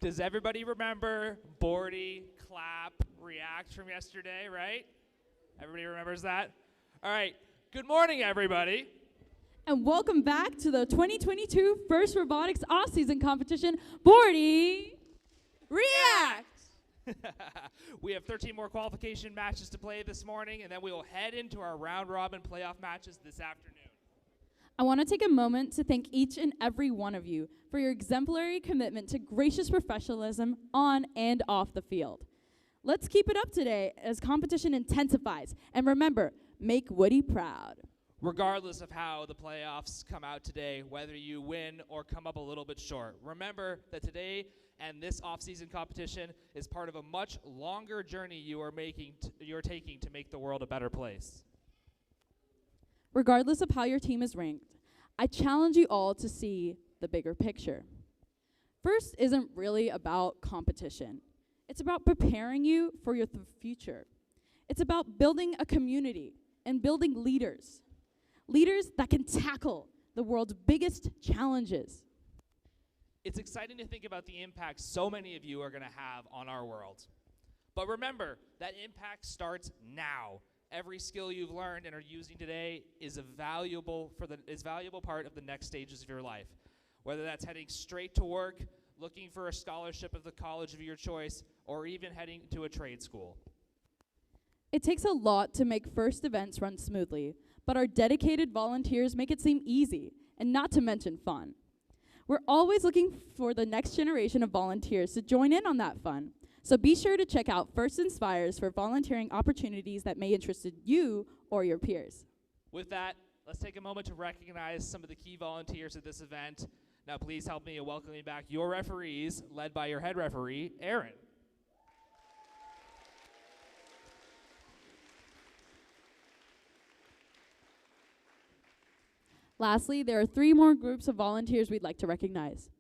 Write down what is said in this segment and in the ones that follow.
Does everybody remember Bordie, clap, react from yesterday, right? Everybody remembers that? All right. Good morning, everybody. And welcome back to the 2022 First Robotics Off-Season Competition, Bordie React! We have 13 more qualification matches to play this morning, and then we will head into our round-robin playoff matches this afternoon. I want to take a moment to thank each and every one of you for your exemplary commitment to gracious professionalism on and off the field. Let's keep it up today as competition intensifies. And remember, make Woody proud. Regardless of how the playoffs come out today, whether you win or come up a little bit short, remember that today and this off-season competition is part of a much longer journey you're taking to make the world a better place. Regardless of how your team is ranked, I challenge you all to see the bigger picture. First isn't really about competition. It's about preparing you for your future. It's about building a community and building leaders. Leaders that can tackle the world's biggest challenges. It's exciting to think about the impact so many of you are going to have on our world. But remember, that impact starts now. Every skill you've learned and are using today is a valuable part of the next stages of your life. Whether that's heading straight to work, looking for a scholarship at the college of your choice, or even heading to a trade school. It takes a lot to make first events run smoothly, but our dedicated volunteers make it seem easy, and not to mention fun. We're always looking for the next generation of volunteers to join in on that fun. So be sure to check out First Inspires for volunteering opportunities that may interest you or your peers. With that, let's take a moment to recognize some of the key volunteers at this event. Now please help me in welcoming back your referees, led by your head referee, Aaron. Lastly, there are 3 more groups of volunteers we'd like to recognize.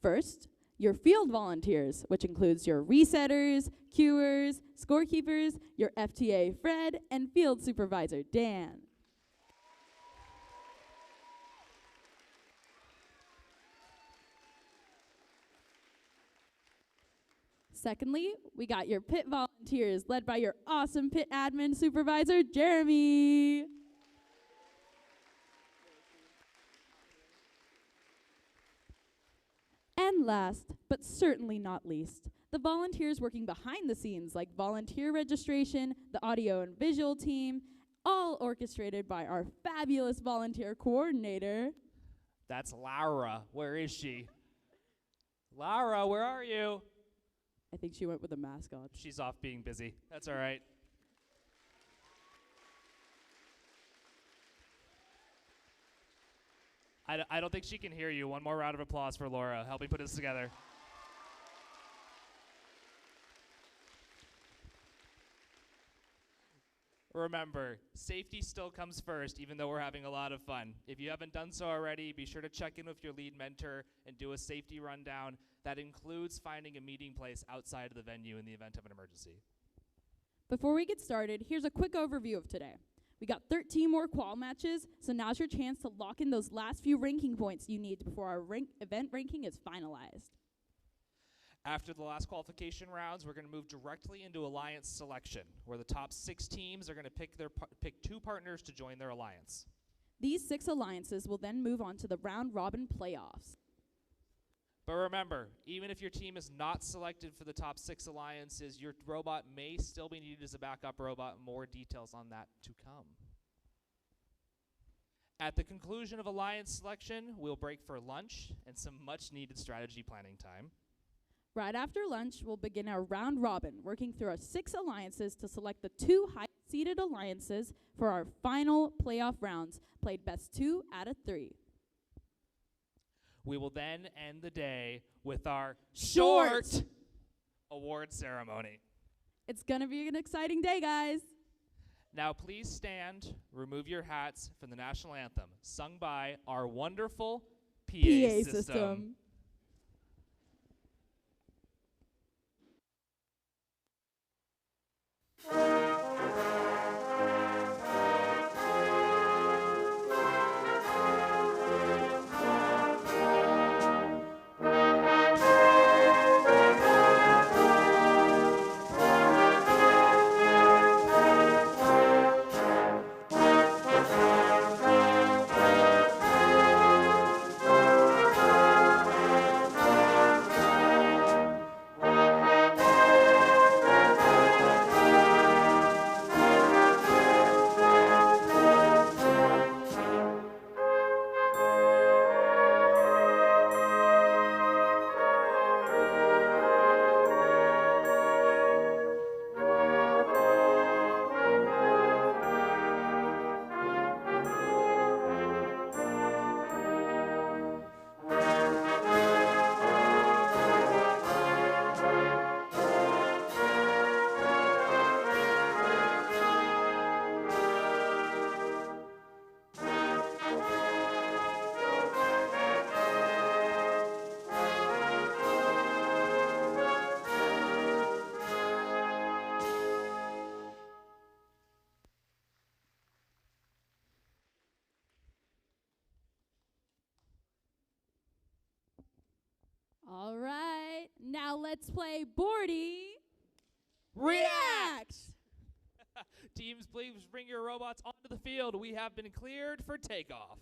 First, your field volunteers, which includes your resetters, cuers, scorekeepers, your FTA Fred, and field supervisor Dan. Secondly, we got your pit volunteers, led by your awesome pit admin supervisor, Jeremy. And last, but certainly not least, the volunteers working behind the scenes like volunteer registration, the audio and visual team, all orchestrated by our fabulous volunteer coordinator. That's Laura. Where is she? Laura, where are you? I think she went with the mascot. She's off being busy. That's all right. I don't think she can hear you. One more round of applause for Laura. Help me put this together. Remember, safety still comes first, even though we're having a lot of fun. If you haven't done so already, be sure to check in with your lead mentor and do a safety rundown. That includes finding a meeting place outside of the venue in the event of an emergency. Before we get started, here's a quick overview of today. We got 13 more qual matches, so now's your chance to lock in those last few ranking points you need before our event ranking is finalized. After the last qualification rounds, we're going to move directly into alliance selection, where the top 6 teams are going to pick 2 partners to join their alliance. These 6 alliances will then move on to the round-robin playoffs. But remember, even if your team is not selected for the top 6 alliances, your robot may still be needed as a backup robot. More details on that to come. At the conclusion of alliance selection, we'll break for lunch and some much-needed strategy planning time. Right after lunch, we'll begin our round robin, working through our 6 alliances to select the 2 high-seeded alliances for our final playoff rounds, played best 2 out of 3. We will then end the day with our short award ceremony. It's going to be an exciting day, guys. Now please stand, remove your hats for the national anthem, sung by our wonderful PA system. All right, now let's play Bordie React! React! Teams, please bring your robots onto the field. We have been cleared for takeoff.